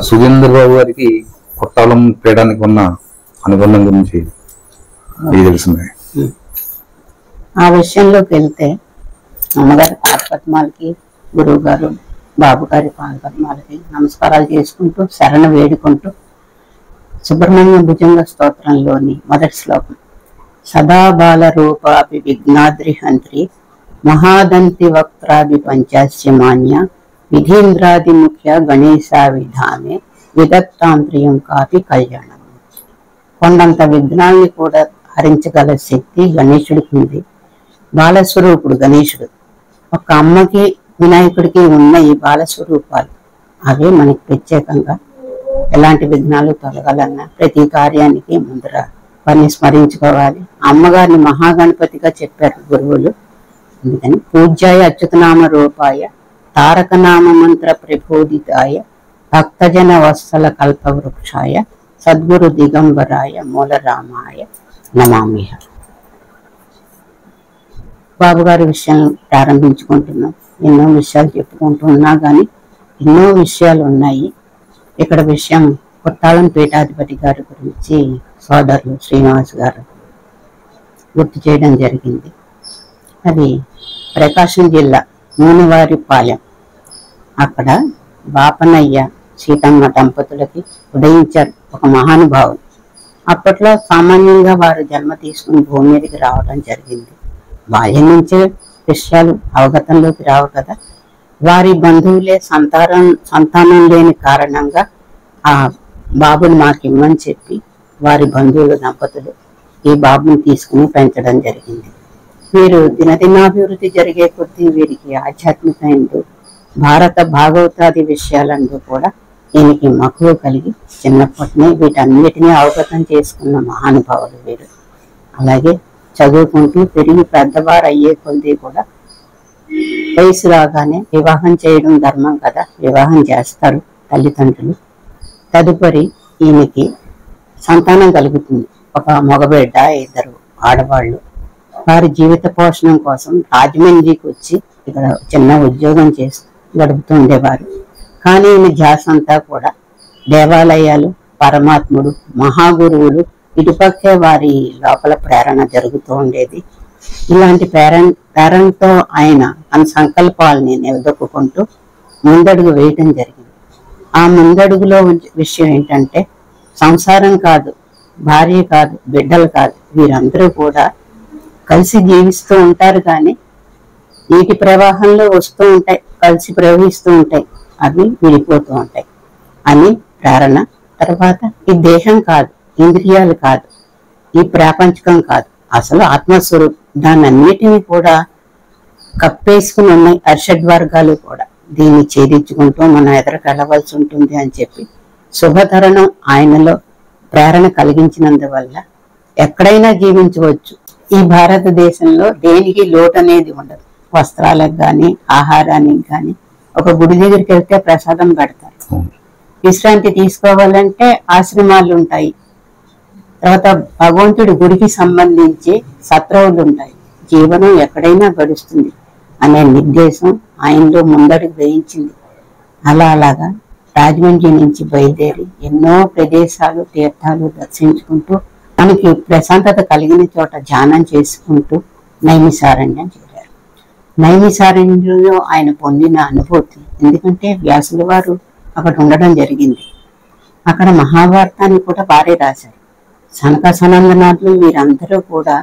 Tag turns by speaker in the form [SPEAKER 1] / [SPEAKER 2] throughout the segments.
[SPEAKER 1] సురేంద్ర బాబు గారికి కొట్టాలం పీయడానికి ఉన్న అనుబంధం గురించి తెలిసింది.
[SPEAKER 2] ఆ విషయంలోకి వెళ్తే అమ్మగారి పాదపద్మాలకి, గురువు గారు బాబు గారి పాదపద్మాలకి నమస్కారాలు చేసుకుంటూ శరణ వేడుకుంటూ సుబ్రహ్మణ్య భుజంగ స్తోత్రంలోని మొదటి శ్లోకం సదా బాల రూపాభి విఘ్నాద్రిహంత్రి మహాదంతి వక్త్రాభి పంచాస్యమాన్య విధీంద్రాది ముఖ్య గణేశావిధామే విదత్తాంత్రియం కాపి కళ్యాణం. కొండంత విఘ్నాల్ని కూడా హరించగల శక్తి గణేశుడికి ఉంది. బాలస్వరూపుడు గణేశుడు. ఒక అమ్మకి వినాయకుడికి ఉన్న ఈ బాలస్వరూపాలు అవే మనకి ప్రత్యేకంగా ఎలాంటి విఘ్నాలు తొలగాలన్నా ప్రతి కార్యానికి ముందర వారిని స్మరించుకోవాలి. అమ్మగారిని మహాగణపతిగా చెప్పారు గురువులు. అందుకని పూజ్యాయ అచ్యుతనామ రూపాయ తారకనామ మంత్ర ప్రబోధితాయ భక్తజన వత్సల కల్పవృక్షాయ సద్గురు దిగంబరాయ మూలరామాయ నమామిహ. బాబు గారి విషయం ప్రారంభించుకుంటున్నాం. ఎన్నో విషయాలు చెప్పుకుంటూ ఉన్నా కానీ ఎన్నో విషయాలు ఉన్నాయి. ఇక్కడ విషయం కొట్టాలం పీఠాధిపతి గారి గురించి సోదరులు శ్రీనివాస్ గారు గుర్తు చేయడం జరిగింది. అది ప్రకాశం జిల్లా నూనెవారిపాలెం. అక్కడ బాపనయ్య సీతమ్మ దంపతులకి ఉదయించారు ఒక మహానుభావులు. అప్పట్లో సామాన్యంగా వారు జన్మ తీసుకుని భూమి మీదకి రావడం జరిగింది. బాల్యం నుంచే విషయాలు అవగతంలోకి రావు కదా. వారి బంధువులే సంతానం లేని కారణంగా ఆ బాబుని మాకు ఇమ్మని చెప్పి వారి బంధువుల దంపతులు ఈ బాబుని తీసుకుని పెంచడం జరిగింది. వీరు దినదినాభివృద్ధి జరిగే కొద్దీ వీరికి ఆధ్యాత్మిక భారత భాగవతాది విషయాలందు కూడా ఈయనకి మక్కువ కలిగి చిన్నప్పటినే వీటన్నిటినీ అవగతం చేసుకున్న మహానుభావులు వీరు. అలాగే చదువుకుంటూ పెరిగి పెద్దవారు అయ్యే కొద్దీ కూడా వయసు రాగానే వివాహం చేయడం ధర్మం కదా, వివాహం చేస్తారు తల్లిదండ్రులు. తదుపరి ఈయనకి సంతానం కలుగుతుంది. ఒక మగబిడ్డ, 2 ఆడవాళ్ళు. వారి జీవిత పోషణం కోసం రాజమండ్రికి వచ్చి ఇక్కడ చిన్న ఉద్యోగం చేసి గడుపుతూ ఉండేవారు. కానీ ఈయన ధ్యాస అంతా కూడా దేవాలయాలు, పరమాత్ముడు, మహాగురువులు ఇటుపక్కే వారి లోపల ప్రేరణ జరుగుతూ ఉండేది. ఇలాంటి ప్రేరణతో ఆయన తన సంకల్పాలని నిలదొక్కుంటూ ముందడుగు వేయటం జరిగింది. ఆ ముందడుగులో విషయం ఏంటంటే సంసారం కాదు, భార్య కాదు, బిడ్డలు కాదు, వీరందరూ కూడా కలిసి జీవిస్తూ ఉంటారు. కానీ నీటి ప్రవాహంలో వస్తూ ఉంటాయి, కలిసి ప్రవహిస్తూ ఉంటాయి, అవి విడిపోతూ ఉంటాయి అని ప్రేరణ. తర్వాత ఈ దేహం కాదు, ఇంద్రియాలు కాదు, ఈ ప్రాపంచికం కాదు, అసలు ఆత్మస్వరూపం, దాన్ని అన్నిటినీ కూడా కప్పేసుకుని ఉన్నాయి అర్షడ్వర్గాలు కూడా. దీన్ని ఛేదించుకుంటూ మనం ఎదురుకు వెళ్ళవలసి ఉంటుంది అని చెప్పి శుభతరణం ఆయనలో ప్రేరణ కలిగించినందువల్ల ఎక్కడైనా జీవించవచ్చు. ఈ భారతదేశంలో దేనికి లోటు అనేది ఉండదు. వస్త్రాలకు కానీ, ఆహారానికి కానీ, ఒక గుడి దగ్గరికి వెళ్తే ప్రసాదం పెడతారు. విశ్రాంతి తీసుకోవాలంటే ఆశ్రమాలు ఉంటాయి. తర్వాత భగవంతుడి గుడికి సంబంధించి సత్రవులు ఉంటాయి. జీవనం ఎక్కడైనా గడుస్తుంది అనే నిర్దేశం ఆయనలో ముందడుగు వేయించింది. అలాగా రాజమండ్రి నుంచి బయలుదేరి ఎన్నో ప్రదేశాలు, తీర్థాలు దర్శించుకుంటూ మనకి ప్రశాంతత కలిగిన చోట ధ్యానం చేసుకుంటూ నైమిసారణ్యం చేరారు. నైమిసారణ్యంలో ఆయన పొందిన అనుభూతి, ఎందుకంటే వ్యాసుల వారు అక్కడ ఉండడం జరిగింది. అక్కడ మహాభారతాన్ని కూడా వారే రాశారు. సనక సనందనాథులు వీరందరూ కూడా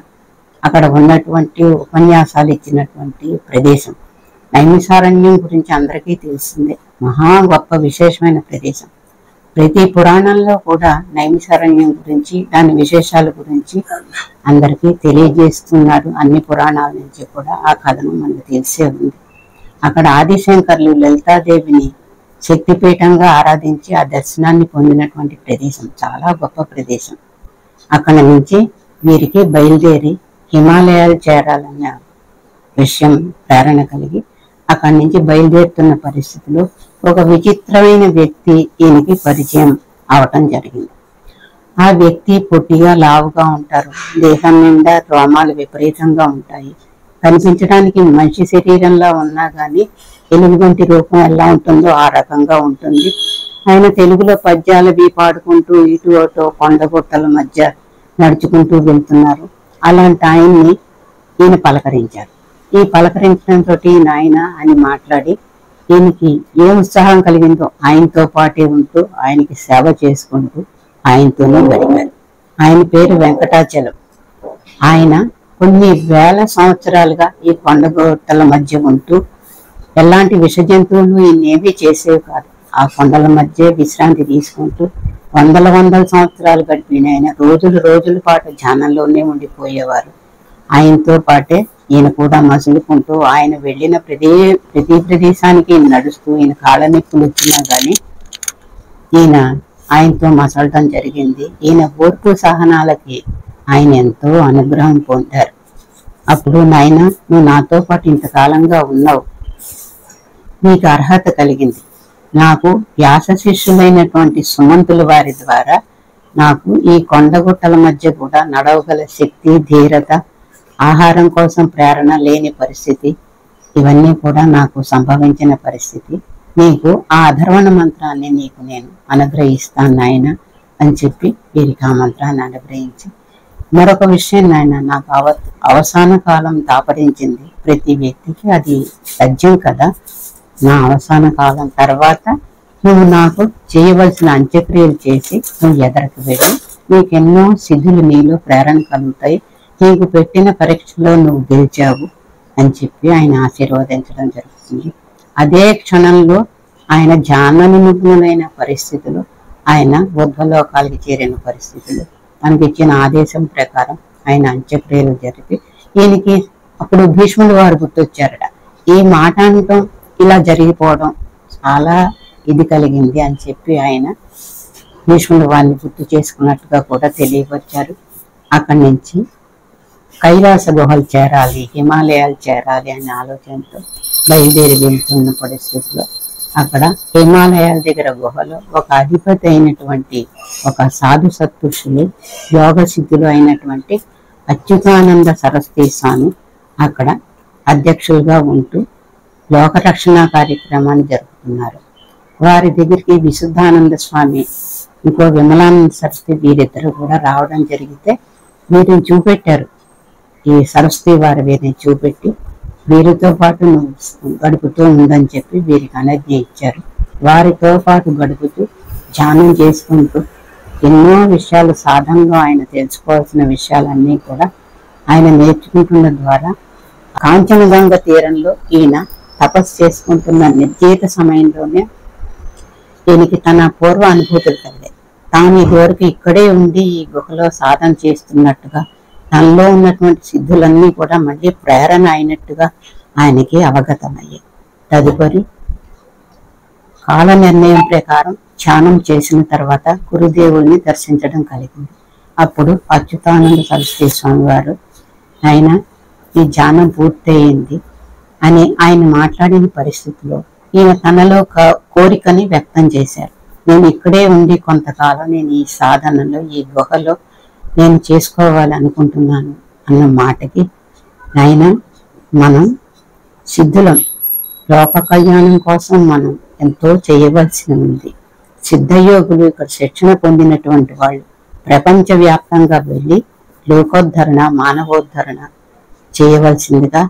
[SPEAKER 2] అక్కడ ఉన్నటువంటి ఉపన్యాసాలు ఇచ్చినటువంటి ప్రదేశం. నైమిసారణ్యం గురించి అందరికీ తెలిసిందే, మహా గొప్ప విశేషమైన ప్రదేశం. ప్రతి పురాణంలో కూడా నైమిసారణ్యం గురించి, దాని విశేషాల గురించి అందరికీ తెలియజేస్తున్నారు. అన్ని పురాణాల నుంచి కూడా ఆ కథనం మనకు తెలిసే ఉంది. అక్కడ ఆదిశంకర్లు లలితాదేవిని శక్తిపీఠంగా ఆరాధించి ఆ దర్శనాన్ని పొందినటువంటి ప్రదేశం, చాలా గొప్ప ప్రదేశం. అక్కడ నుంచి వీరికి బయలుదేరి హిమాలయాలు చేరాలన్న విషయం ప్రేరణ కలిగి అక్కడి నుంచి బయలుదేరుతున్న పరిస్థితుల్లో ఒక విచిత్రమైన వ్యక్తి ఈయనకి పరిచయం అవటం జరిగింది. ఆ వ్యక్తి పొట్టిగా లావుగా ఉంటారు, దేహం నిండా రోమాలు విపరీతంగా ఉంటాయి. కనిపించడానికి మనిషి శరీరంలో ఉన్నా కానీ ఎలుగుబంటి రూపం ఎలా ఉంటుందో ఆ రకంగా ఉంటుంది. ఆయన తెలుగులో పద్యాలవి పాడుకుంటూ ఇటు అటు కొండగుట్టల మధ్య నడుచుకుంటూ వెళ్తున్నారు. అలాంటి ఆయన్ని ఈయన పలకరించారు. ఈ పలకరించడంతో నాయన అని మాట్లాడి ఈయనకి ఏ ఉత్సాహం కలిగిందో ఆయనతో పాటే ఉంటూ ఆయనకి సేవ చేసుకుంటూ ఆయనతోనే గడిపారు. ఆయన పేరు వెంకటాచలం. ఆయన కొన్ని వేల సంవత్సరాలుగా ఈ కొండగుట్టల మధ్య ఉంటూ ఎలాంటి విష జంతువులు ఈయనేమీ చేసేవి కాదు. ఆ కొండల మధ్య విశ్రాంతి తీసుకుంటూ వందల సంవత్సరాలు గడిపిన ఆయన రోజుల పాటు ధ్యానంలోనే ఉండిపోయేవారు. ఆయనతో పాటే ఈయన కూడా మసులుకుంటూ ఆయన వెళ్ళిన ప్రతి ప్రదేశానికి నడుస్తూ ఈయన కాళ్ళ నొప్పులు వచ్చినా గానీ ఈయన ఆయనతో మసలటం జరిగింది. ఈయన ఓర్పు సహనాలకి ఆయన ఎంతో అనుగ్రహం పొందారు. అప్పుడు నాయన, నువ్వు నాతో పాటు ఇంతకాలంగా ఉన్నావు, నీకు అర్హత కలిగింది. నాకు వ్యాస శిష్యులైనటువంటి సుమంతుల వారి ద్వారా నాకు ఈ కొండగుట్టల మధ్య కూడా నడవగల శక్తి, ధీరత, ఆహారం కోసం ప్రేరణ లేని పరిస్థితి, ఇవన్నీ కూడా నాకు సంభవించిన పరిస్థితి. నీకు ఆ అధర్వణ మంత్రాన్ని నీకు నేను అనుగ్రహిస్తాను నాయన అని చెప్పి వీరికి ఆ మంత్రాన్ని అనుగ్రహించి, మరొక విషయం నాయన, నాకు అవసాన కాలం దాపరించింది. ప్రతి వ్యక్తికి అది సత్యం కదా. నా అవసాన కాలం తర్వాత నువ్వు నాకు చేయవలసిన అంత్యక్రియలు చేసి నువ్వు ఎదరకు వెళ్ళి నీకెన్నో సిద్ధులు నీలో ప్రేరణ కలుగుతాయి, నీకు పెట్టిన పరీక్షలో నువ్వు గెలిచావు అని చెప్పి ఆయన ఆశీర్వదించడం జరుగుతుంది. అదే క్షణంలో ఆయన ధ్యాననిమగ్నులైన పరిస్థితులు, ఆయన బుద్ధలోకాలకి చేరిన పరిస్థితులు, మనకి ఇచ్చిన ఆదేశం ప్రకారం ఆయన అంత్యక్రియలు జరిపి ఈయనకి అప్పుడు భీష్ముడు వారు గుర్తొచ్చారట. ఈ మాట అనటం, ఇలా జరిగిపోవడం చాలా ఇది కలిగింది అని చెప్పి ఆయన భీష్ముడు వారిని గుర్తు చేసుకున్నట్టుగా కూడా తెలియపరిచారు. అక్కడి నుంచి కైలాస గుహలు చేరాలి, హిమాలయాలు చేరాలి అనే ఆలోచనతో బయలుదేరి వెళ్తున్న పరిస్థితిలో అక్కడ హిమాలయాల దగ్గర గుహలో ఒక అధిపతి అయినటువంటి ఒక సాధు సత్పురుషులు, యోగ సిద్ధులు అయినటువంటి అచ్యుతానంద సరస్వతి స్వామి అక్కడ అధ్యక్షులుగా ఉంటూ లోకరక్షణ కార్యక్రమాన్ని జరుపుతున్నారు. వారి దగ్గరికి విశుద్ధానంద స్వామి, ఇంకో విమలానంద సరస్వతి, వీరిద్దరు కూడా రావడం జరిగితే వీరిని చూపెట్టారు. ఈ సరస్వతి వారి వీరిని చూపెట్టి వీరితో పాటు నువ్వు గడుపుతూ ఉందని చెప్పి వీరికి అనుజ్ఞ ఇచ్చారు. వారితో పాటు గడుపుతూ ధ్యానం చేసుకుంటూ ఎన్నో విషయాలు సాధనలో ఆయన తెలుసుకోవాల్సిన విషయాలన్నీ కూడా ఆయన నేర్చుకుంటున్న ద్వారా కాంచనగంగ తీరంలో ఈయన తపస్సు చేసుకుంటున్న నిర్జీత సమయంలోనే ఈయనకి తన పూర్వ అనుభూతులు కలిగాయి. తాను ఇదివరకు ఇక్కడే ఉండి ఈ గుహలో సాధన చేస్తున్నట్టుగా, తనలో ఉన్నటువంటి సిద్ధులన్నీ కూడా మళ్ళీ ప్రేరణ అయినట్టుగా ఆయనకి అవగతమయ్యాయి. తదుపరి కాల నిర్ణయం ప్రకారం ధ్యానం చేసిన తర్వాత గురుదేవుల్ని దర్శించడం కలిగింది. అప్పుడు అచ్యుతానంద సరస్వతి స్వామి వారు, ఆయన ఈ ధ్యానం పూర్తయింది అని ఆయన మాట్లాడిన పరిస్థితిలో ఈయన తనలో కోరికని వ్యక్తం చేశారు. నేను ఇక్కడే ఉండి కొంతకాలం నేను ఈ సాధనలో, ఈ గుహలో నేను చేసుకోవాలనుకుంటున్నాను అన్న మాటకి, నాయన మనం సిద్ధులం, లోక కళ్యాణం కోసం మనం ఎంతో చేయవలసి ఉంది. సిద్ధయోగులు ఇక్కడ శిక్షణ పొందినటువంటి వాళ్ళు ప్రపంచవ్యాప్తంగా వెళ్ళి లోకోద్ధరణ, మానవోద్ధరణ చేయవలసిందిగా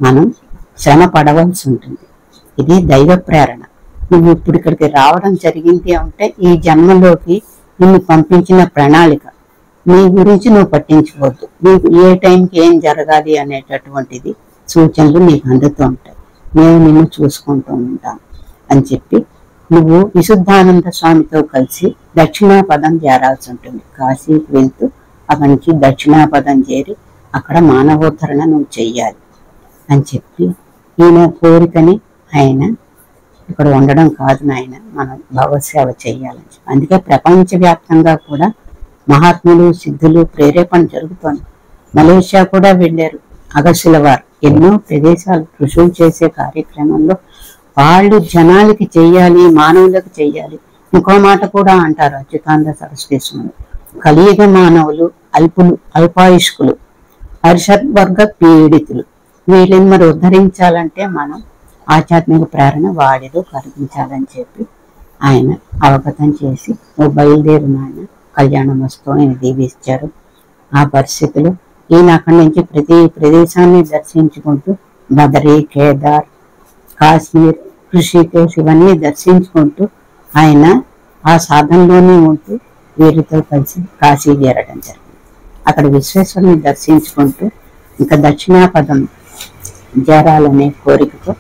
[SPEAKER 2] మనం శ్రమ పడవలసి ఉంటుంది. ఇది దైవ ప్రేరణ. నువ్వు ఇప్పుడు ఇక్కడికి రావడం జరిగింది అంటే ఈ జన్మలోకి నిన్ను పంపించిన ప్రణాళిక. నీ గురించి నువ్వు పట్టించుకోవద్దు, నీకు ఏ టైంకి ఏం జరగాలి అనేటటువంటిది సూచనలు నీకు అందుతూ ఉంటాయి, మేము నిన్ను చూసుకుంటూ ఉంటాం అని చెప్పి నువ్వు విశుద్ధానంద స్వామితో కలిసి దక్షిణాపదం చేరాల్సి ఉంటుంది. కాశీకి వెళ్తూ అక్కడి నుంచి దక్షిణాపదం చేరి అక్కడ మానవోద్ధరణ నువ్వు చెయ్యాలి అని చెప్పి ఈయన కోరికని, ఆయన ఇక్కడ ఉండడం కాదు నాయన, మనం భగవత్సేవ చెయ్యాలని చెప్పి, అందుకే ప్రపంచవ్యాప్తంగా కూడా మహాత్ములు, సిద్ధులు ప్రేరేపణ జరుగుతోంది. మలేషియా కూడా వెళ్ళారు అగస్యుల వారు. ఎన్నో ప్రదేశాలు ఋషులు చేసే కార్యక్రమంలో వాళ్ళు జనాలకి చెయ్యాలి, మానవులకు చెయ్యాలి. ఇంకో మాట కూడా అంటారు అచ్యుతానంద సరస్వతి స్వామి, కలియుగ మానవులు అల్పులు, అల్పాయుష్కులు, హర్షవర్గ పీడితులు, వీళ్ళని మరి ఉద్ధరించాలంటే మనం ఆధ్యాత్మిక ప్రేరణ వాడిలో కలిగించాలని చెప్పి ఆయన అవగతం చేసి నువ్వు బయలుదేరు నాయన, కళ్యాణం వస్తూ ఆయన దీవించారు. ఆ పరిస్థితులు ఈయన అక్కడి నుంచి ప్రతి ప్రదేశాన్ని దర్శించుకుంటూ బదరి, కేదార్, కాశ్మీర్, ఋషికేశ్ ఇవన్నీ దర్శించుకుంటూ ఆయన ఆ సాధనలోనే ఉంటూ వీరితో కలిసి కాశీ చేరడం జరిగింది. అక్కడ విశ్వేశ్వరుని దర్శించుకుంటూ ఇంకా దక్షిణాపదం చేరాలనే కోరికతో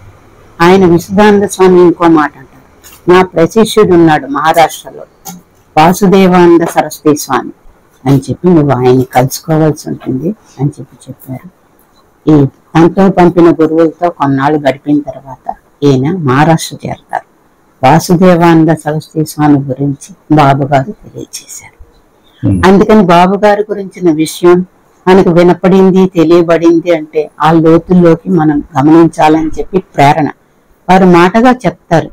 [SPEAKER 2] ఆయన విశుద్ధానంద స్వామి ఇంకో మాట అంటారు, నా ప్రశిష్యుడు ఉన్నాడు మహారాష్ట్రలో వాసుదేవానంద సరస్వతి స్వామి అని చెప్పి నువ్వు ఆయన్ని కలుసుకోవాల్సి ఉంటుంది అని చెప్పారు. ఈ తనతో పంపిన గురువులతో కొన్నాళ్ళు గడిపిన తర్వాత ఈయన మహారాష్ట్ర చేరతారు. వాసుదేవానంద సరస్వతి స్వామి గురించి బాబు గారు తెలియచేశారు. అందుకని బాబు గారి గురించిన విషయం మనకు వినపడింది, తెలియబడింది అంటే ఆ లోతుల్లోకి మనం గమనించాలని చెప్పి ప్రేరణ. వారు మాటగా చెప్తారు,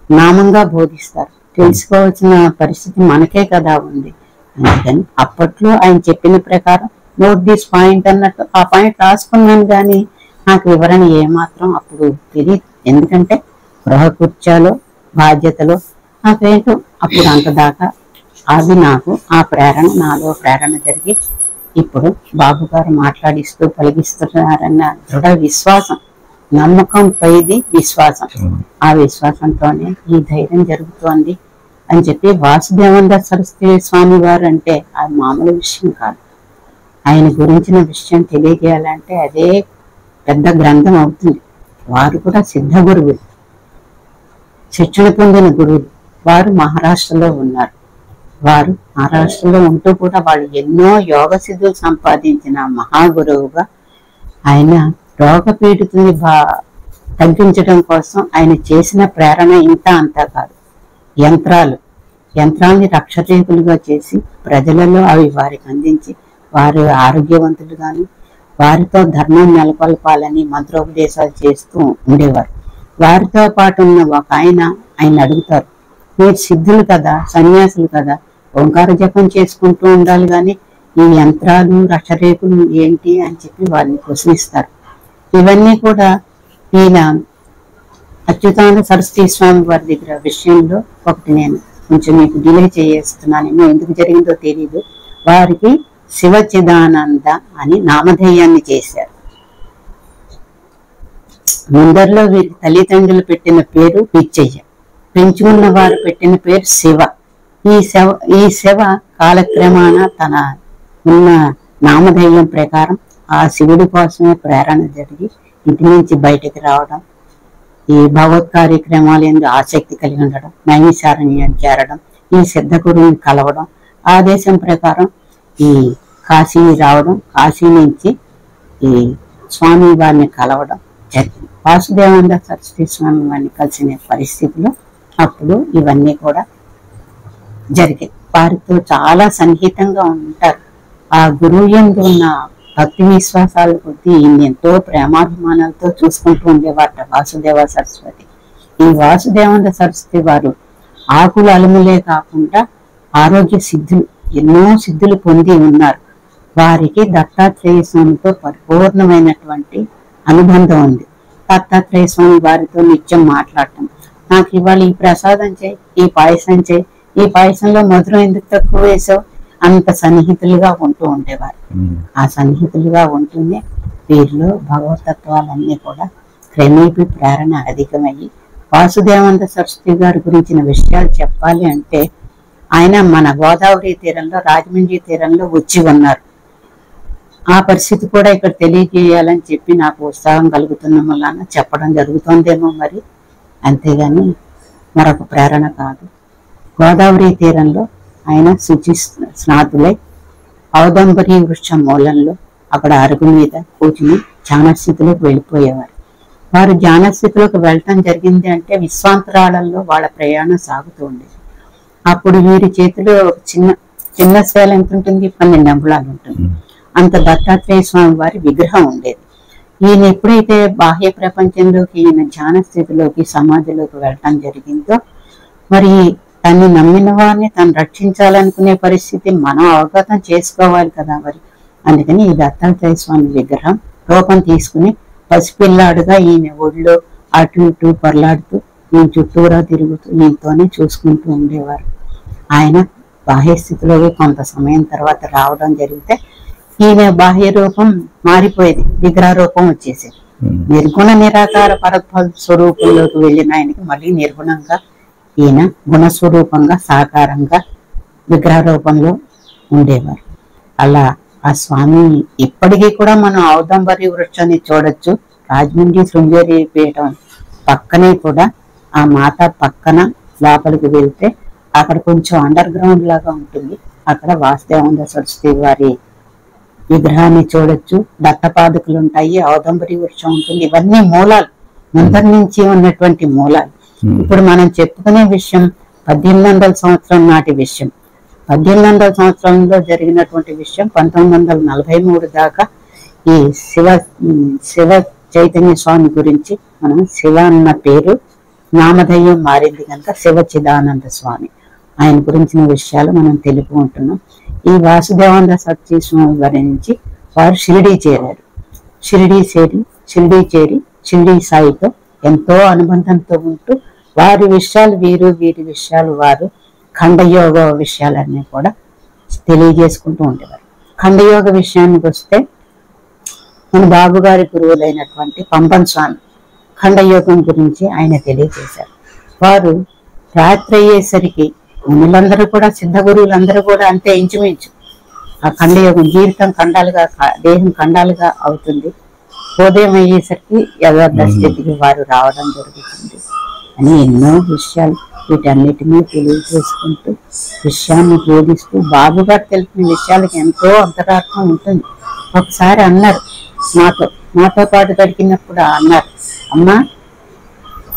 [SPEAKER 2] నామంగా బోధిస్తారు. తెలుసుకోవాల్సిన పరిస్థితి మనకే కదా ఉంది. అందుకని అప్పట్లో ఆయన చెప్పిన ప్రకారం నోట్ దిస్ పాయింట్ అన్నట్టు ఆ పాయింట్ రాసుకున్నాను, కానీ నాకు వివరణ ఏమాత్రం అప్పుడు తెలియదు. ఎందుకంటే గృహకృత్యాలు, బాధ్యతలు నాకేంటో అప్పుడు అంతదాకా అది నాకు ఆ ప్రేరణ, నాలో ప్రేరణ జరిగి ఇప్పుడు బాబు గారు మాట్లాడిస్తూ పలిగిస్తున్నారన్న దృఢ విశ్వాసం, నమ్మకం పైది విశ్వాసం. ఆ విశ్వాసంతోనే ఈ ధైర్యం జరుగుతోంది అని చెప్పి వాసుదేవానంద సరస్వతి స్వామి వారు అంటే అది మామూలు విషయం కాదు. ఆయన గురించిన విషయం తెలియజేయాలంటే అదే పెద్ద గ్రంథం అవుతుంది. వారు కూడా సిద్ధ గురువులు, శిక్షణ పొందిన గురువులు. వారు మహారాష్ట్రలో ఉన్నారు. వారు మహారాష్ట్రలో ఉంటూ కూడా వాళ్ళు ఎన్నో యోగ సిద్ధులు సంపాదించిన మహాగురువుగా ఆయన రోగపీడితుని తగ్గించడం కోసం ఆయన చేసిన ప్రేరణ ఇంత అంతా కాదు. యంత్రాల్ని రక్షరేకులుగా చేసి ప్రజలలో అవి వారికి అందించి వారు ఆరోగ్యవంతులుగాను వారితో ధర్మం నెలకొల్పాలని మంత్రోపదేశాలు చేస్తూ ఉండేవారు. వారితో పాటు ఉన్న ఒక ఆయన అడుగుతారు, మీరు సిద్ధులు కదా, సన్యాసులు కదా, ఓంకార జపం చేసుకుంటూ ఉండాలి, కానీ ఈ యంత్రాలు రక్షరేకులు ఏంటి అని చెప్పి వారిని ప్రశ్నిస్తారు. ఇవన్నీ కూడా ఈయన అచ్యుతానంద సరస్వతి స్వామి వారి దగ్గర విషయంలో ఒకటి నేను కొంచెం మీకు డిలే చేస్తున్నానేమో, ఎందుకు జరిగిందో తెలియదు. వారికి శివచిదానంద అని నామధేయాన్ని చేశారు. ముందర్లో వీరి తల్లిదండ్రులు పెట్టిన పేరు పిచ్చయ్య, పెంచుకున్న వారు పెట్టిన పేరు శివ. ఈ శివ కాలక్రమాన తన ఉన్న నామధేయం ప్రకారం ఆ శివుడి కోసమే ప్రేరణ జరిగి ఇంటి నుంచి బయటికి రావడం, ఈ భగవత్ కార్యక్రమాలు ఎందుకు ఆసక్తి కలిగి ఉండడం, నైమిషారణ్యం చేరడం, ఈ సిద్ధ గురువుని కలవడం, ఆదేశం ప్రకారం ఈ కాశీ రావడం, కాశీ నుంచి ఈ స్వామి వారిని కలవడం జరిగింది. వాసుదేవానంద సరస్వతి స్వామి వారిని కలిసిన పరిస్థితిలో అప్పుడు ఇవన్నీ కూడా జరిగాయి. వారితో చాలా సన్నిహితంగా ఉంటారు. ఆ గురువు యందు ఉన్న భక్తి విశ్వాసాల కొద్దీ ఈయన ఎంతో ప్రేమాభిమానాలతో చూసుకుంటూ ఉండేవారట వాసుదేవ సరస్వతి. ఈ వాసుదేవానంద సరస్వతి వారు ఆకులు అలుములే కాకుండా ఆరోగ్య సిద్ధులు, ఎన్నో సిద్ధులు పొంది ఉన్నారు. వారికి దత్తాత్రేయ స్వామితో పరిపూర్ణమైనటువంటి అనుబంధం ఉంది. దత్తాత్రేయ స్వామి వారితో నిత్యం మాట్లాడటం, నాకు ఇవాళ ఈ ప్రసాదం చేయి, ఈ పాయసం చేయి, ఈ పాయసంలో మధురం ఎందుకు తక్కువ వేసావు, అంత సన్నిహితులుగా ఉంటూ ఉండేవారు. ఆ సన్నిహితులుగా ఉంటూనే వీరిలో భగవతత్వాలన్నీ కూడా క్రమేపీ ప్రేరణ అధికమయ్యి వాసుదేవానంద సరస్వతి గారి గురించిన విషయాలు చెప్పాలి అంటే ఆయన మన గోదావరి తీరంలో, రాజమండ్రి తీరంలో వచ్చి ఉన్నారు. ఆ పరిస్థితి కూడా ఇక్కడ తెలియజేయాలని చెప్పి నాకు ఉత్సాహం కలుగుతున్న వలన చెప్పడం జరుగుతుందేమో మరి, అంతేగాని మరొక ప్రేరణ కాదు. గోదావరి తీరంలో ఆయన శుచి స్నాతులై ఔదంబరి వృక్షం మూలంలో అక్కడ అరుగు మీద కూర్చుని ధ్యానస్థితిలోకి వెళ్ళిపోయేవారు. వారు ధ్యానస్థితిలోకి వెళ్ళటం జరిగింది అంటే విశ్వాంతరాళంలో వాళ్ళ ప్రయాణం సాగుతూ ఉండేది. అప్పుడు వీరి చేతిలో చిన్న శేల ఎంత ఉంటుంది, 12 అంగుళాలు ఉంటుంది. అంత దత్తాత్రేయ స్వామి వారి విగ్రహం ఉండేది. ఈయన ఎప్పుడైతే బాహ్య ప్రపంచంలోకి, ఈయన ధ్యాన స్థితిలోకి, సమాధిలోకి వెళ్ళటం జరిగిందో, మరి తన్ని నమ్మిన వారిని తను రక్షించాలనుకునే పరిస్థితి మనం అవగతం చేసుకోవాలి కదా మరి. అందుకని ఈ దత్తాత్రేయ స్వామి విగ్రహం రూపం తీసుకుని పసిపిల్లాడుగా ఈయన ఒడిలో అటు ఇటు పొరలాడుతూ ఈయన చుట్టూరా తిరుగుతూ ఈయనతోనే చూసుకుంటూ ఉండేవారు. ఆయన బాహ్య స్థితిలోకి కొంత సమయం తర్వాత రావడం జరిగితే ఈయన బాహ్య రూపం మారిపోయేది, విగ్రహ రూపం వచ్చేసేది. నిర్గుణ నిరాకార పరత్వ స్వరూపంలోకి వెళ్ళిన ఆయనకి మళ్ళీ నిర్గుణంగా ఈయన గుణస్వరూపంగా సాకారంగా విగ్రహ రూపంలో ఉండేవారు. అలా ఆ స్వామి ఇప్పటికీ కూడా మనం ఔదంబరి వృక్షాన్ని చూడొచ్చు. రాజమండ్రి శృంగేరి పీఠం పక్కనే కూడా ఆ మాత పక్కన లోపలికి వెళ్తే అక్కడ కొంచెం అండర్ గ్రౌండ్ లాగా ఉంటుంది. అక్కడ వాసుదేవానంద సరస్వతి వారి విగ్రహాన్ని చూడొచ్చు. దత్తపాదుకులు ఉంటాయి, ఔదంబరి వృక్షం ఉంటుంది. ఇవన్నీ మూలాలు, ముందరి నుంచి ఉన్నటువంటి మూలాలు. ఇప్పుడు మనం చెప్పుకునే విషయం 1800 సంవత్సరం నాటి విషయం. 1800 సంవత్సరంలో జరిగినటువంటి విషయం 1943 దాకా ఈ శివ చైతన్య స్వామి గురించి మనం శివ అన్న పేరు నామధేయం మారింది కనుక శివ చిదానంద స్వామి, ఆయన గురించిన విషయాలు మనం తెలుపుకుంటున్నాం. ఈ వాసుదేవానంద సరస్వతి స్వామి వారి నుంచి వారు షిరిడీ చేరారు. షిరిడీ చేరి షిరిడీ సాయితో ఎంతో అనుబంధంతో ఉంటూ వారి విషయాలు వీరు, వీరి విషయాలు వారు, ఖండయోగ విషయాలన్నీ కూడా తెలియజేసుకుంటూ ఉండేవారు. ఖండయోగ విషయానికి వస్తే మన బాబు గారి గురువులైనటువంటి పంపన్ స్వామి ఖండయోగం గురించి ఆయన తెలియజేశారు. వారు రాత్రి అయ్యేసరికి మునులందరూ కూడా, సిద్ధ గురువులందరూ కూడా అంతే ఇంచుమించు ఆ ఖండయోగం జీవితం ఖండాలుగా, దేహం ఖండాలుగా అవుతుంది. ఉదయం అయ్యేసరికి యథార్థ స్థితికి వారు రావడం జరుగుతుంది అని ఎన్నో విషయాలు వీటన్నిటినీ తెలియజేసుకుంటూ విషయాన్ని బోధిస్తూ బాబు గారు తెలిపిన విషయాలకి ఎంతో అంతరార్థం ఉంటుంది. ఒకసారి అన్నారు నాతో పాటు గడిపినప్పుడు అన్నారు, అమ్మా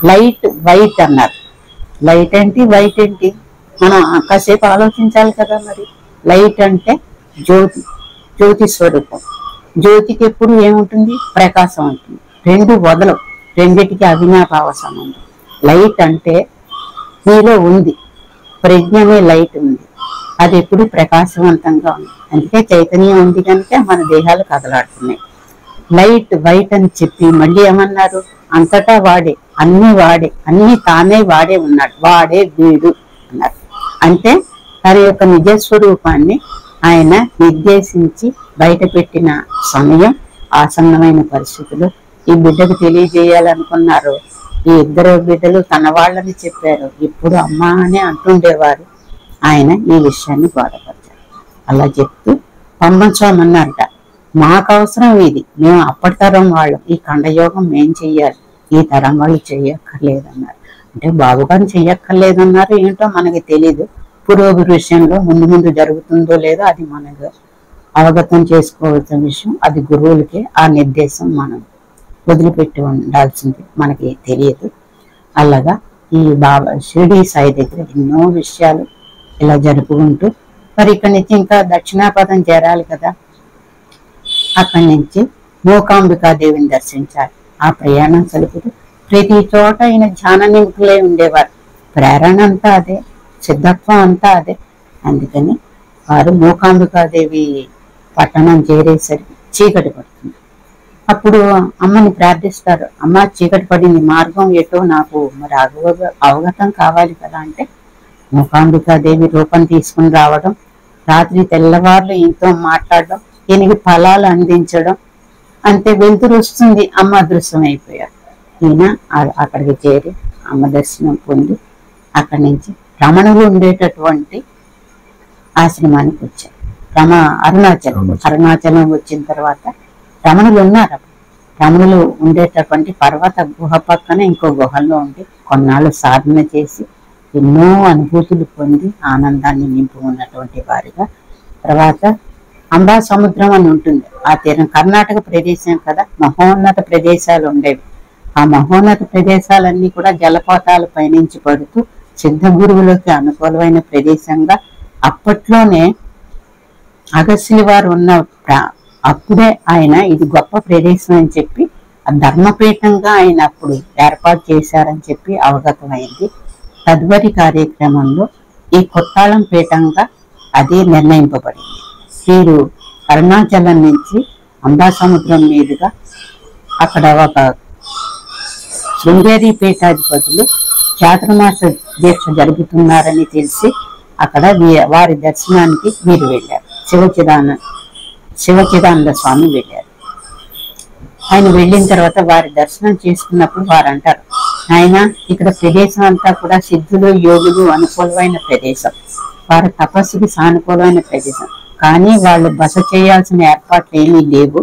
[SPEAKER 2] లైట్ వైట్ అన్నారు. లైట్ ఏంటి, వైట్ ఏంటి, మనం కాసేపు ఆలోచించాలి కదా. మరి లైట్ అంటే జ్యోతి స్వరూపం. జ్యోతికి ఎప్పుడు ఏముంటుంది, ప్రకాశం ఉంటుంది. రెండు వదలవు, రెండిటికి అవినాభావ సంబంధం. లైట్ అంటే నీలో ఉంది, ప్రజ్ఞ అనే లైట్ ఉంది, అది ఎప్పుడు ప్రకాశవంతంగా ఉంది. అందుకే చైతన్యం ఉంది కనుక మన దేహాలు కదలాడుతున్నాయి. లైట్ వైట్ అని చెప్పి మళ్ళీ ఏమన్నారు, అంతటా వాడే, అన్ని తానే వాడే ఉన్నాడు, వాడే వీడు అన్నారు. అంటే తన యొక్క నిజస్వరూపాన్ని ఆయన నిర్దేశించి బయట పెట్టిన సమయం, ఆసన్నమైన పరిస్థితులు ఈ బిడ్డకు తెలియజేయాలనుకున్నారు. ఈ ఇద్దరు బిడ్డలు తన వాళ్ళని చెప్పారు. ఇప్పుడు అమ్మ అని అంటుండేవారు. ఆయన ఈ విషయాన్ని బోధపరిచారు. అలా చెప్తూ పంపన్ స్వామి అన్నారట, మాకు అవసరం ఇది, మేము అప్పటి తరం వాళ్ళం, ఈ ఖండయోగం మేం చెయ్యాలి, ఈ తరం వాళ్ళు చెయ్యక్కర్లేదన్నారు. అంటే బాబుగారు చెయ్యక్కర్లేదన్నారు ఏంటో మనకి తెలీదు. పురోగతి విషయంలో ముందు జరుగుతుందో లేదో అది మనకు అవగతం చేసుకోవాల్సిన విషయం. అది గురువులకే ఆ నిర్దేశం, మనం వదిలిపెట్టి ఉండాల్సింది, మనకి తెలియదు. అలాగా ఈ షిరిడీ సాయి దగ్గర ఎన్నో విషయాలు ఇలా జరుపుకుంటూ మరి ఇక్కడి నుంచి ఇంకా దక్షిణాపదం చేరాలి కదా. అక్కడి నుంచి మూకాంబికాదేవిని దర్శించాలి. ఆ ప్రయాణం సలుపుతూ ప్రతి చోట ఆయన ధ్యాన నిమిత్తులై ఉండేవారు. ప్రేరణ అంతా అదే, సిద్ధత్వం అంతా అదే. అందుకని వారు మూకాంబికాదేవి పట్టణం చేరేసరికి చీకటి పడుతుంది. అప్పుడు అమ్మని ప్రార్థిస్తారు, అమ్మ చీకటి పడింది, మార్గం ఎటో నాకు మరి అవగతం కావాలి కదా. అంటే మూకాంబికాదేవి రూపం తీసుకుని రావడం, రాత్రి తెల్లవార్లు ఈయనతో మాట్లాడడం, ఈయనకి ఫలాలు అందించడం, అంతే. వెలుతురు వస్తుంది, అమ్మ అదృశ్యం అయిపోయారు. ఈయన అక్కడికి చేరి అమ్మ దర్శనం పొంది అక్కడి నుంచి రమణులు ఉండేటటువంటి ఆశ్రమానికి వచ్చారు. అరుణాచలం వచ్చిన తర్వాత రమణులు ఉన్నారు. రమణులు ఉండేటటువంటి పర్వత గుహ పక్కన ఇంకో గుహల్లో ఉండి కొన్నాళ్ళు సాధన చేసి ఎన్నో అనుభూతులు పొంది ఆనందాన్ని నింపు ఉన్నటువంటి వారిగా. తర్వాత అంబా సముద్రం అని ఉంటుంది, ఆ తీరం కర్ణాటక ప్రదేశం కదా, మహోన్నత ప్రదేశాలు ఉండేవి. ఆ మహోన్నత ప్రదేశాలన్నీ కూడా జలపాతాలు పైనుంచి పడుతూ సిద్ధ గురువులకి అనుకూలమైన ప్రదేశంగా అప్పట్లోనే అగస్త్యుల వారు ఉన్న అప్పుడే ఆయన ఇది గొప్ప ప్రదేశం అని చెప్పి ఆ ధర్మపీఠంగా ఆయన అప్పుడు ఏర్పాటు చేశారని చెప్పి అవగతమైంది. తదుపరి కార్యక్రమంలో ఈ కొత్తాళం పీఠంగా అది నిర్ణయింపబడింది. వీరు అరుణాచలం నుంచి అంబా సముద్రం మీదుగా అక్కడ ఒక శృంగేరి పీఠాధిపతులు చాతుర్మాస దీక్ష జరుపుతున్నారని తెలిసి అక్కడ వారి దర్శనానికి వీరు వెళ్ళారు. శివచిదానంద స్వామి వెళ్ళారు. ఆయన వెళ్ళిన తర్వాత వారి దర్శనం చేసుకున్నప్పుడు వారు అంటారు, ఆయన ఇక్కడ ప్రదేశం అంతా కూడా సిద్ధులు యోగులు అనుకూలమైన ప్రదేశం, వారి తపస్సుకి సానుకూలమైన ప్రదేశం, కానీ వాళ్ళు బస చేయాల్సిన ఏర్పాట్లు ఏమీ లేవు,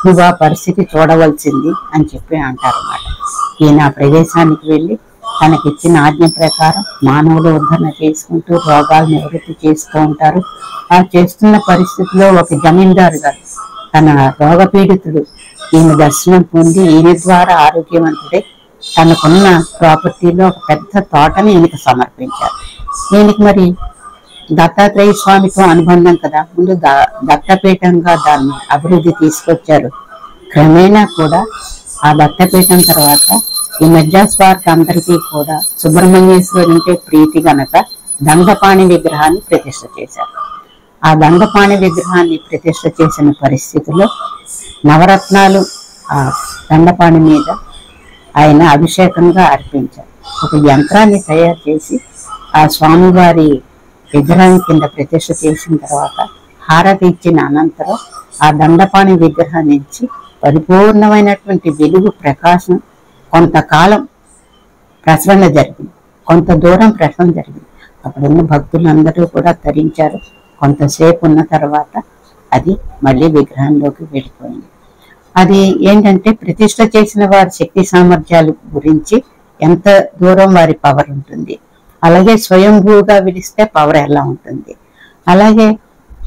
[SPEAKER 2] నువ్వు ఆ పరిస్థితి చూడవలసింది అని చెప్పి అంటారు అన్నమాట. ఈయన ఆ ప్రదేశానికి వెళ్ళి తనకిచ్చిన ఆజ్ఞ ప్రకారం మానవుల ఉద్ధరణ చేసుకుంటూ రోగాలు నివృత్తి చేస్తూ ఉంటారు. ఆ చేస్తున్న పరిస్థితిలో ఒక జమీందారు గారు తన రోగపీడితుడు ఈయన దర్శనం పొంది ఈయన ద్వారా ఆరోగ్యవంతుడే తనకున్న ప్రాపర్టీలో ఒక పెద్ద తోటని ఈయనకు సమర్పించారు. ఈయనకి మరి దత్తాత్రేయ స్వామితో అనుబంధం కదా, ముందు దత్తపీఠంగా దాన్ని అభివృద్ధి తీసుకొచ్చారు. క్రమేణా కూడా ఆ దత్తపీఠం తర్వాత ఈ మెడ్రాస్ వారికి అందరికీ కూడా సుబ్రహ్మణ్యేశ్వరుడు అంటే ప్రీతి గనక దండపాణి విగ్రహాన్ని ప్రతిష్ఠ చేశారు. ఆ దండపాణి విగ్రహాన్ని ప్రతిష్ఠ చేసిన పరిస్థితుల్లో నవరత్నాలు ఆ దండపాణి మీద ఆయన అభిషేకంగా అర్పించారు. ఒక యంత్రాన్ని తయారు చేసి ఆ స్వామివారి విగ్రహం కింద ప్రతిష్ఠ చేసిన తర్వాత హారతి ఇచ్చిన అనంతరం ఆ దండపాణి విగ్రహం నుంచి పరిపూర్ణమైనటువంటి వెలుగు ప్రకాశం కొంతకాలం ప్రసరణ జరిగింది, కొంత దూరం ప్రసరణ జరిగింది. అప్పుడున్న భక్తులందరూ కూడా తరించారు. కొంతసేపు ఉన్న తర్వాత అది మళ్ళీ విగ్రహంలోకి వెళ్ళిపోయింది. అది ఏంటంటే ప్రతిష్ఠ చేసిన వారి శక్తి సామర్థ్యాల గురించి ఎంత దూరం వారి పవర్ ఉంటుంది, అలాగే స్వయంభూగా విడిస్తే పవర్ ఎలా ఉంటుంది. అలాగే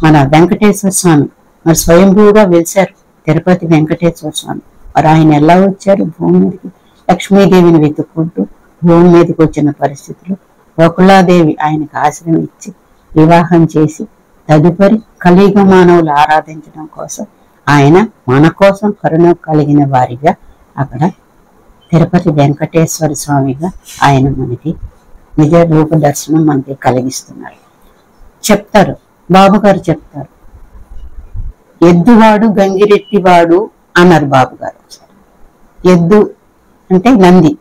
[SPEAKER 2] మన వెంకటేశ్వర స్వామి మరి స్వయంభూగా వెలిశారు, తిరుపతి వెంకటేశ్వర స్వామి. మరి ఆయన ఎలా వచ్చారు భూమి మీదకి? లక్ష్మీదేవిని వెతుక్కుంటూ భూమి మీదకి వచ్చిన పరిస్థితులు వకులాదేవి ఆయనకు ఆశ్రయం ఇచ్చి వివాహం చేసి తదుపరి కలియుగ మానవులు ఆరాధించడం కోసం ఆయన మన కోసం కరుణ కలిగిన వారిగా అక్కడ తిరుపతి వెంకటేశ్వర స్వామిగా ఆయన మనకి నిజ రూప దర్శనం మనకి కలిగిస్తున్నారు. చెప్తారు, బాబు గారు చెప్తారు, ఎద్దువాడు గంగిరెట్టివాడు అన్నారు బాబు గారు. ఎద్దు అంటే నంది,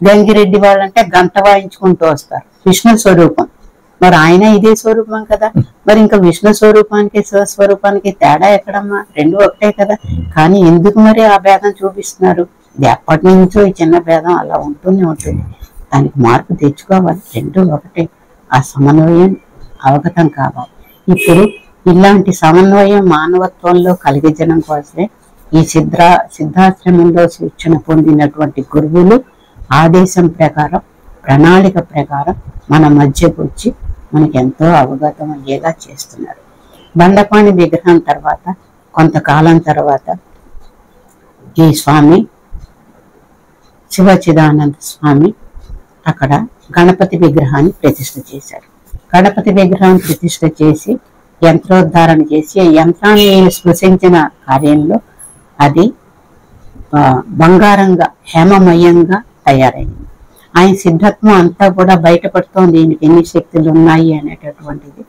[SPEAKER 2] గంగిరెడ్డి వాళ్ళు అంటే గంట వాయించుకుంటూ వస్తారు, విష్ణు స్వరూపం. మరి ఆయన ఇదే స్వరూపం కదా, మరి ఇంకా విష్ణు స్వరూపానికి శివస్వరూపానికి తేడా ఎక్కడమ్మా? రెండు ఒకటే కదా. కానీ ఎందుకు మరి ఆ భేదం చూపిస్తున్నారు? ఇది ఎప్పటి నుంచో ఈ చిన్న భేదం అలా ఉంటూనే ఉంటుంది. దానికి మార్పు తెచ్చుకోవాలి, రెండు ఒకటే. ఆ సమన్వయం అవగతం కావాలి. ఇప్పుడు ఇలాంటి సమన్వయం మానవత్వంలో కలిగించడం కోసమే ఈ సిద్ధాశ్రమంలో శిక్షణ పొందినటువంటి గురువులు ఆదేశం ప్రకారం ప్రణాళిక ప్రకారం మన మధ్యకు వచ్చి మనకి ఎంతో అవగతం అయ్యేలా చేస్తున్నారు. బండపాణి విగ్రహం తర్వాత కొంతకాలం తర్వాత ఈ స్వామి శివచిదానంద స్వామి అక్కడ గణపతి విగ్రహాన్ని ప్రతిష్ఠ చేశారు. గణపతి విగ్రహం ప్రతిష్ఠ చేసి యంత్రోద్ధారణ చేసి యంత్రాన్ని స్పృశించిన కార్యంలో అది బంగారంగా హేమమయంగా తయారైంది. ఆయన సిద్ధత్వం అంతా కూడా బయటపడుతోంది, ఈయనకి ఎన్ని శక్తులు ఉన్నాయి అనేటటువంటిది.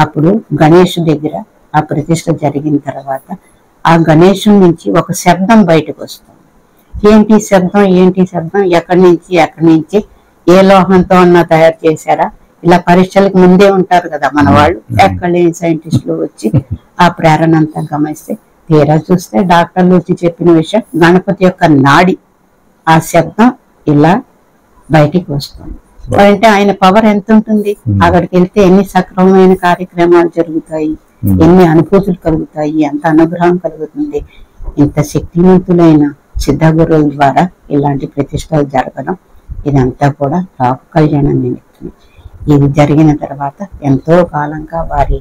[SPEAKER 2] అప్పుడు గణేష్ దగ్గర ఆ ప్రతిష్ఠ జరిగిన తర్వాత ఆ గణేశుడి నుంచి ఒక శబ్దం బయటకు వస్తుంది. ఏంటి శబ్దం, ఏంటి శబ్దం, ఎక్కడి నుంచి ఏ లోహంతో అన్నా తయారు చేశారా? ఇలా పరీక్షలకు ముందే ఉంటారు కదా మన వాళ్ళు, ఎక్కడ లేని సైంటిస్టులు వచ్చి ఆ ప్రేరణ అంతా గమనిస్తే తీరా చూస్తే డాక్టర్లు వచ్చి చెప్పిన విషయం గణపతి యొక్క నాడి, ఆ శబ్దం ఇలా బయటికి వస్తుంది. అంటే ఆయన పవర్ ఎంత ఉంటుంది, అక్కడికి వెళ్తే ఎన్ని సక్రమమైన కార్యక్రమాలు జరుగుతాయి, ఎన్ని అనుభూతులు కలుగుతాయి, ఎంత అనుగ్రహం కలుగుతుంది. ఇంత శక్తివంతులైన సిద్ధ గురువుల ద్వారా ఇలాంటి ప్రతిష్టలు జరగడం ఇదంతా కూడా లోక కళ్యాణం నిమిత్తమే. ఇది జరిగిన తర్వాత ఎంతో కాలంగా వారి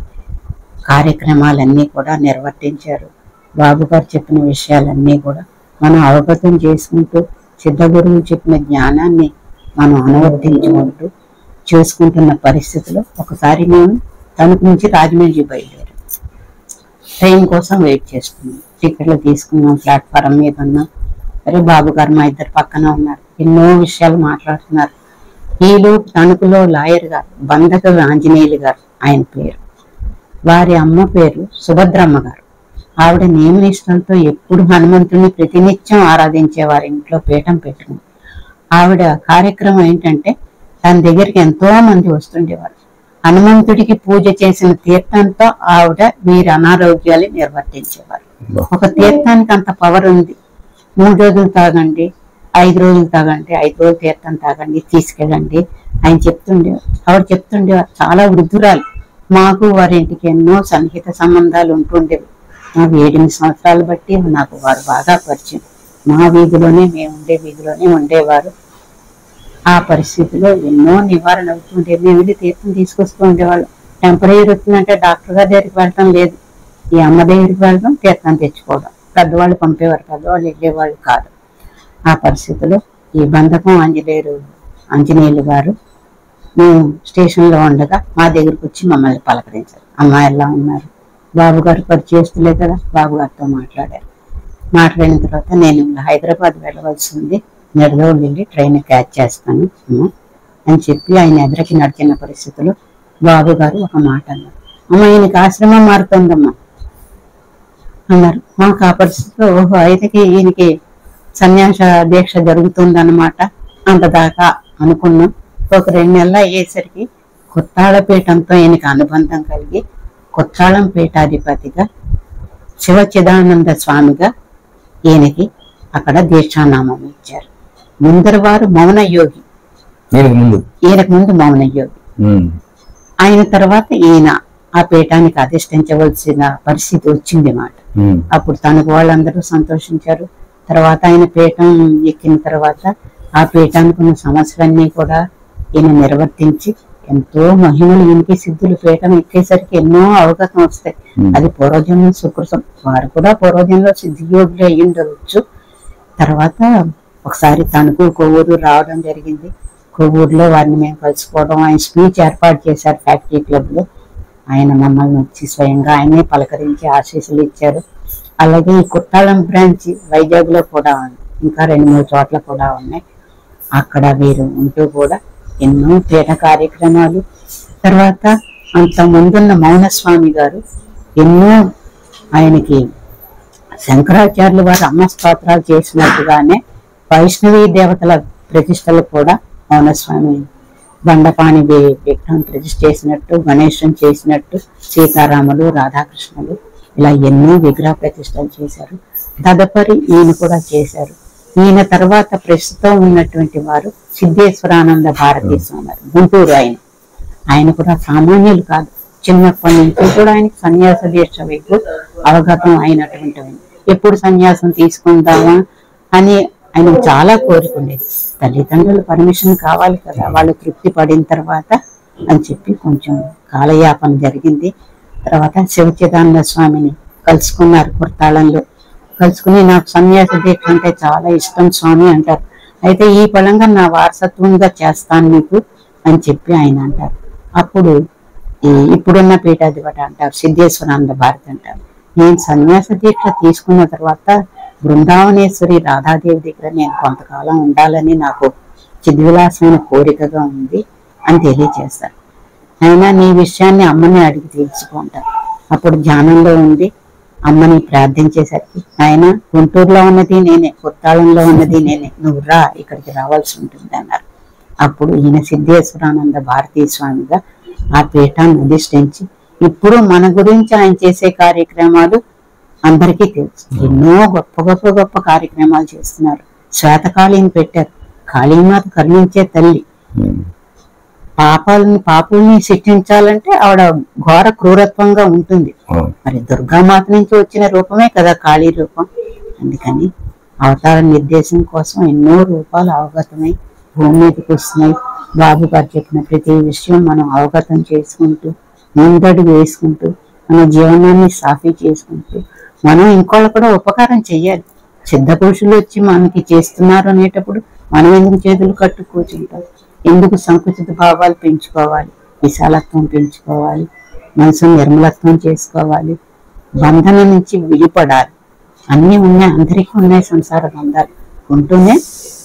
[SPEAKER 2] కార్యక్రమాలన్నీ కూడా నిర్వర్తించారు. బాబు గారు చెప్పిన విషయాలన్నీ కూడా మనం అవగతం చేసుకుంటూ సిద్ధ గురువులు చెప్పిన జ్ఞానాన్ని మనం అనువర్తించుకుంటూ చూసుకుంటున్న పరిస్థితిలో ఒకసారి మేము తణుకు నుంచి రాజమండ్రి బయలుదేరాం. ట్రైన్ కోసం వెయిట్ చేస్తున్నాం, టికెట్లు తీసుకున్నాం, ప్లాట్ఫారం మీద ఉన్నాం. సరే బాబు గారు మా ఇద్దరు పక్కన ఉన్నారు, ఎన్నో విషయాలు మాట్లాడుతున్నారు. ఈలో తణుకులో లాయర్ గారు బంధక ఆంజనేయులు గారు ఆయన పేరు, వారి అమ్మ పేరు సుభద్రమ్మ గారు. ఆవిడ నియమనిష్టలతో ఎప్పుడు హనుమంతుని ప్రతినిత్యం ఆరాధించేవారు, ఇంట్లో పీఠం పెట్టుకుని. ఆవిడ కార్యక్రమం ఏంటంటే తన దగ్గరికి ఎంతో మంది వస్తుండేవారు. హనుమంతుడికి పూజ చేసిన తీర్థంతో ఆవిడ వీరి అనారోగ్యాలు నిర్వర్తించేవారు. ఒక తీర్థానికి అంత పవర్ ఉంది. 3 రోజులు తాగండి, 5 రోజులు తాగండి, 5 రోజులు తీర్థం తాగండి, తీసుకెళ్ళండి ఆయన చెప్తుండేవారు. ఆవిడ చెప్తుండేవారు. చాలా వృద్ధురాలు. మాకు వారింటికి ఎన్నో సన్నిహిత సంబంధాలు ఉంటుండేవి. నాకు 8 సంవత్సరాలు బట్టి నాకు వారు బాగా పరిచయం. మా వీధిలోనే మేము ఉండే వీధిలోనే ఉండేవారు. ఆ పరిస్థితిలో ఎన్నో నివారణ అవుతుండే. మేము వెళ్ళి తీర్థం తీసుకొస్తూ ఉండేవాళ్ళం. టెంపరీ వచ్చిందంటే డాక్టర్ గారి దగ్గరికి వెళ్ళటం లేదు. ఈ అమ్మ దగ్గరికి వెళ్ళడం, తీర్థం తెచ్చుకోవడం. పెద్దవాళ్ళు పంపేవారు, పెద్దవాళ్ళు వెళ్ళేవాళ్ళు కాదు. ఆ పరిస్థితిలో ఈ బంధకం ఆంజనేయులు గారు మేము స్టేషన్లో ఉండగా మా దగ్గరకు వచ్చి మమ్మల్ని పలకరించారు. అమ్మ ఎలా ఉన్నారు? బాబు గారు పరిచయస్తులే కదా, బాబు గారితో మాట్లాడారు. మాట్లాడిన తర్వాత నేను హైదరాబాద్ వెళ్ళవలసి ఉంది, నెడదోళ్ళు వెళ్ళి ట్రైన్ క్యాచ్ చేస్తాను అని చెప్పి ఆయన ఎదురికి నడిచిన పరిస్థితుల్లో బాబు గారు ఒక మాట అన్నారు. అమ్మ ఈయనకి ఆశ్రమం మారుతుందమ్మా అన్నారు. మాకు ఆ పరిస్థితిలో ఓహో అయితే ఈయనకి సన్యాస దీక్ష జరుగుతుందన్నమాట అంతదాకా అనుకున్నాం. ఒక 2 నెలలు అయ్యేసరికి కొత్తాళపీఠంతో ఈయనకి అనుబంధం కలిగి కొత్తాళం పీఠాధిపతిగా శివచిదానంద స్వామిగా ఈయనకి అక్కడ దీక్షానామం ఇచ్చారు. ముందర వారు మౌన యోగి, ఈయనకు ముందు మౌన యోగి. ఆయన తర్వాత ఈయన ఆ పీఠానికి అధిష్ఠించవలసిన పరిస్థితి వచ్చింది మాట. అప్పుడు తనకు వాళ్ళందరూ సంతోషించారు. తర్వాత ఆయన పీఠం ఎక్కిన తర్వాత ఆ పీఠానికి ఉన్న సమస్యలన్నీ కూడా ఈయన నిర్వర్తించి ఎంతో మహిమలు ఈయనకి సిద్ధులు పీఠం ఎక్కేసరికి ఎన్నో అవగతం వస్తాయి. అది పూర్వజన్మ సుకృతం. వారు కూడా పూర్వజన్మలో సిద్ధియోగులు అయ్యి ఉండవచ్చు. తర్వాత ఒకసారి తణుకు కొవ్వూరు రావడం జరిగింది. కొవ్వూరులో వారిని మేము కలుసుకోవడం, ఆయన స్పీచ్ ఏర్పాటు చేశారు ఫ్యాక్టరీ క్లబ్ లో. ఆయన మమ్మల్ని వచ్చి స్వయంగా ఆయనే పలకరించి ఆశీస్సులు ఇచ్చారు. అలాగే ఈ కుట్టాలం బ్రాంచ్ వైజాగ్ లో కూడా ఉంది, ఇంకా 2-3 చోట్ల కూడా ఉన్నాయి. అక్కడ వీరు ఉంటూ కూడా ఎన్నో పీఠ కార్యక్రమాలు. తర్వాత అంత ముందున్న మౌనస్వామి గారు ఎన్నో ఆయనకి శంకరాచార్యులు వారు అమ్మ స్తోత్రాలు చేసినట్టుగానే వైష్ణవీ దేవతల ప్రతిష్టలు కూడా మౌనస్వామి బండపాణి విగ్రహం ప్రతిష్ఠ చేసినట్టు, గణేశం చేసినట్టు, సీతారాములు, రాధాకృష్ణులు ఇలా ఎన్నో విగ్రహ ప్రతిష్టలు చేశారు. తదుపరి ఈయన కూడా చేశారు. ఈయన తర్వాత ప్రస్తుతం ఉన్నటువంటి వారు సిద్ధేశ్వరానంద భారతీ స్వామి, గుంటూరు. ఆయన కూడా సామాన్యులు కాదు. చిన్నప్పటి నుంచి కూడా ఆయనకి సన్యాస దీక్ష వైపు అవగతం అయినటువంటి. ఎప్పుడు సన్యాసం తీసుకుందామా అని ఆయనకు చాలా కోరుకుండేది. తల్లిదండ్రులు పర్మిషన్ కావాలి కదా, వాళ్ళు తృప్తి పడిన తర్వాత అని చెప్పి కొంచెం కాలయాపన జరిగింది. తర్వాత శివచిదానంద స్వామిని కలుసుకున్నారు కుర్తాళంలో. కలుసుకుని నాకు సన్యాస దీక్ష అంటే చాలా ఇష్టం స్వామి అంటారు. అయితే ఈ పళంగా నా వారసత్వంగా చేస్తాను మీకు అని చెప్పి ఆయన అంటారు. అప్పుడు ఇప్పుడున్న పీఠాధిపతి అంటారు, సిద్ధేశ్వరానంద భారతి అంటారు, నేను సన్యాస దీక్ష తీసుకున్న తర్వాత బృందావనేశ్వరి రాధాదేవి దగ్గర నేను కొంతకాలం ఉండాలని నాకు చిద్విలాసమైన కోరికగా ఉంది అని తెలియజేస్తారు. అయినా నీ విషయాన్ని అమ్మని అడిగి తెలుసుకుంటారు. అప్పుడు ధ్యానంలో ఉండి అమ్మని ప్రార్థించేసరికి ఆయన గుంటూరులో ఉన్నది నేనే, కొత్తాళంలో ఉన్నది నేనే, నువ్వు రా, ఇక్కడికి రావాల్సి ఉంటుంది అన్నారు. అప్పుడు ఈయన సిద్ధేశ్వరానంద భారతీ స్వామిగా ఆ పీఠాన్ని అధిష్ఠించి ఇప్పుడు మన గురించి ఆయన చేసే కార్యక్రమాలు అందరికీ తెలుసు. ఎన్నో గొప్ప కార్యక్రమాలు చేస్తున్నారు. శ్వేతకాళీని పెట్టారు. కాళీమాత కరుణించే తల్లి. పాపుల్ని శిక్షించాలంటే ఆవిడ ఘోర క్రూరత్వంగా ఉంటుంది. మరి దుర్గామాత నుంచి వచ్చిన రూపమే కదా కాళీ రూపం. అందుకని అవతార నిర్దేశం కోసం ఎన్నో రూపాలు అవగతమై భూమి మీదకి వస్తున్నాయి. బాబు గారు చెప్పిన ప్రతి విషయం మనం అవగతం చేసుకుంటూ ముందడుగు వేసుకుంటూ మన జీవనాన్ని సాఫీ చేసుకుంటూ మనం ఇంకోళ్ళు కూడా ఉపకారం చెయ్యాలి. సిద్ధ పురుషులు వచ్చి మనకి చేస్తున్నారు అనేటప్పుడు మనం ఎందుకు చేతులు కట్టు కూర్చుంటాం? ఎందుకు సంకుచిత భావాలు పెంచుకోవాలి? విశాలత్వం పెంచుకోవాలి, మనసును నిర్మలత్వం చేసుకోవాలి, బంధన నుంచి విడిపడాలి. అన్నీ ఉన్నాయి, అందరికీ ఉన్నాయి సంసార బంధాలు. ఉంటూనే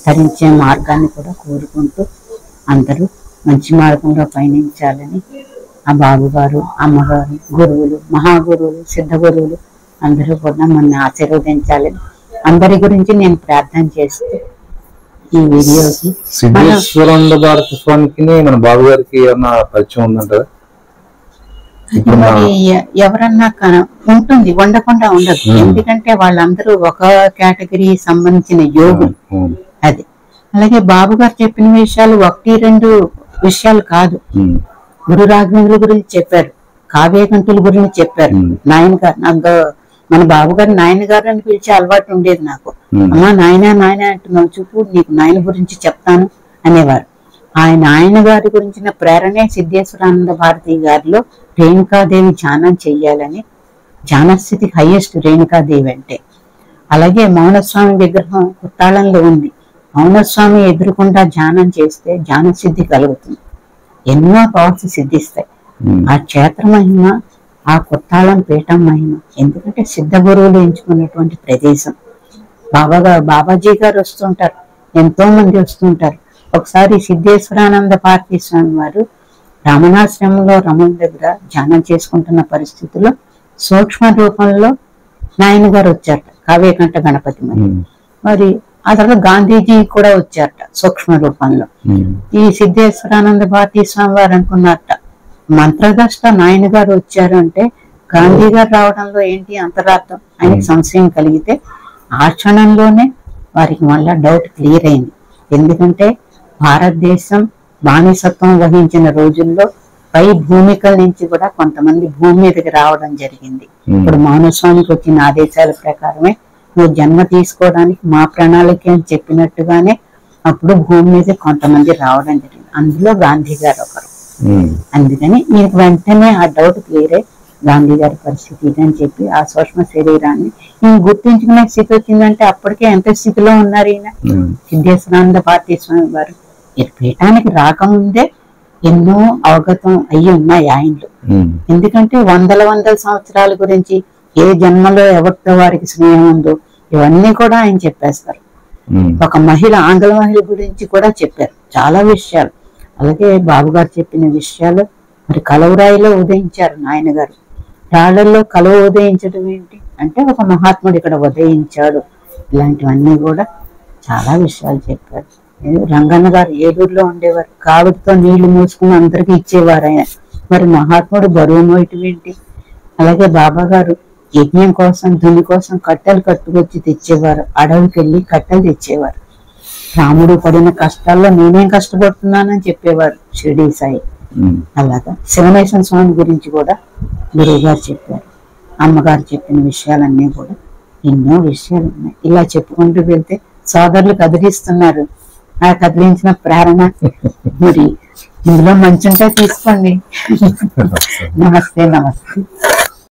[SPEAKER 2] తరించే మార్గాన్ని కూడా కోరుకుంటూ అందరూ మంచి మార్గంలో పయనించాలని ఆ బాబు గారు, అమ్మగారు, గురువులు, మహాగురువులు, సిద్ధ గురువులు అందరూ కూడా మన ఆశీర్వదించాలని అందరి గురించి నేను ప్రార్థన చేస్తూ ఈ వీడియోకి.
[SPEAKER 1] సిద్ధేశ్వరానంద భారతి స్వామికి మన బాబు గారికి ఏమన్నా పరిచయం ఉందంటారా?
[SPEAKER 2] మరి ఎవరన్నా ఉంటుంది, ఉండకుండా ఉండదు. ఎందుకంటే వాళ్ళందరూ ఒక కేటగిరీ సంబంధించిన యోగులు. అది అలాగే బాబు గారు చెప్పిన విషయాలు 1-2 విషయాలు కాదు. గురు రాఘవేంద్రుల గురించి చెప్పారు, కావ్యకంఠుల గురించి చెప్పారు. నాయన గారు, నాకు మన బాబు గారు నాయన గారు అని పిలిచే అలవాటు ఉండేది నాకు. అమ్మా నాయన నాయన అంటున్నావు, చూపు నీకు నాయన గురించి చెప్తాను అనేవారు. ఆయన గారి గురించిన ప్రేరణే సిద్ధేశ్వరానంద భారతి గారిలో రేణుకాదేవి ధ్యానం చెయ్యాలని, ధ్యానస్థితికి హైయెస్ట్ రేణుకాదేవి అంటే. అలాగే మౌనస్వామి విగ్రహం కుత్తాళంలో ఉంది. మౌనస్వామి ఎదురుకుండా ధ్యానం చేస్తే ధ్యాన సిద్ధి కలుగుతుంది, ఎన్నో పవర్స్ సిద్ధిస్తాయి. ఆ క్షేత్ర మహిమ, ఆ కుత్తాళం పీఠం మహిమ. ఎందుకంటే సిద్ధ గురువులు ఎంచుకున్నటువంటి ప్రదేశం. బాబాజీ గారు వస్తుంటారు, ఎంతో మంది వస్తుంటారు. ఒకసారి సిద్ధేశ్వరానంద భారతీ స్వామి వారు రమణాశ్రమంలో రమణ దగ్గర ధ్యానం చేసుకుంటున్న పరిస్థితుల్లో సూక్ష్మ రూపంలో నాయన గారు వచ్చారట, కావ్యకంఠ గణపతి మరి ఆ తర్వాత గాంధీజీ కూడా వచ్చారట సూక్ష్మ రూపంలో. ఈ సిద్ధేశ్వరానంద భారతీ స్వామి వారు అనుకున్నారట, మంత్రదష్ట నాయన గారు వచ్చారు అంటే గాంధీ గారు రావడంలో ఏంటి అంతరార్థం ఆయనకి సంశయం కలిగితే ఆ క్షణంలోనే వారికి మళ్ళా డౌట్ క్లియర్ అయింది. ఎందుకంటే భారతదేశం బానిసత్వం వహించిన రోజుల్లో పై భూమికల నుంచి కూడా కొంతమంది భూమి మీదకి రావడం జరిగింది. ఇప్పుడు మౌనస్వామికి వచ్చిన ఆదేశాల ప్రకారమే నువ్వు జన్మ తీసుకోవడానికి మా ప్రణాళిక అని చెప్పినట్టుగానే అప్పుడు భూమి మీద కొంతమంది రావడం జరిగింది. అందులో గాంధీ గారు ఒకరు. అందుకని మీకు వెంటనే ఆ డౌట్ క్లియర్ అయ్యి గాంధీ గారి పరిస్థితి ఇదని చెప్పి ఆ సూక్ష్మ శరీరాన్ని ఈయన గుర్తించుకునే స్థితి వచ్చిందంటే అప్పటికే ఎంత స్థితిలో ఉన్నారు ఈయన సిద్ధేశ్వరానంద భారతీ స్వామి వారు. పీఠానికి రాకముందే ఎన్నో అవగతం అయ్యి ఉన్నాయి ఆయనలో. ఎందుకంటే వందల సంవత్సరాల గురించి ఏ జన్మలో ఎవరితో వారికి స్నేహం ఉందో ఇవన్నీ కూడా ఆయన చెప్పేస్తారు. ఒక మహిళ, ఆంగ్ల మహిళ గురించి కూడా చెప్పారు చాలా విషయాలు. అలాగే బాబు గారు చెప్పిన విషయాలు మరి కలవరాయిలో ఉదయించారు నాయన గారు. రాళ్లలో కలువ ఉదయించడం ఏంటి అంటే ఒక మహాత్ముడు ఇక్కడ ఉదయించాడు. ఇలాంటివన్నీ కూడా చాలా విషయాలు చెప్పారు. రంగన్న గారు ఏలూరులో ఉండేవారు, కావిడితో నీళ్లు మూసుకుని అందరికీ ఇచ్చేవారు ఆయన. మరి మహాత్ముడు బరువు మోయటం ఏంటి? అలాగే బాబా గారు యజ్ఞం కోసం, ధుని కోసం కట్టెలు కట్టుకొచ్చి తెచ్చేవారు, అడవికి వెళ్ళి కట్టెలు తెచ్చేవారు. రాముడు పడిన కష్టాల్లో నేనేం కష్టపడుతున్నానని చెప్పేవారు షిరిడి సాయి. అలాగా శివనేశ్వర స్వామి గురించి కూడా గురువు గారు చెప్పారు. అమ్మగారు చెప్పిన విషయాలన్నీ కూడా ఎన్నో విషయాలు ఉన్నాయి. ఇలా చెప్పుకుంటూ వెళ్తే సోదరులు కదిలిస్తున్నారు. ఆ కదిలించిన ప్రేరణ మరి ఇందులో మంచి ఉంటే తీసుకోండి. నమస్తే.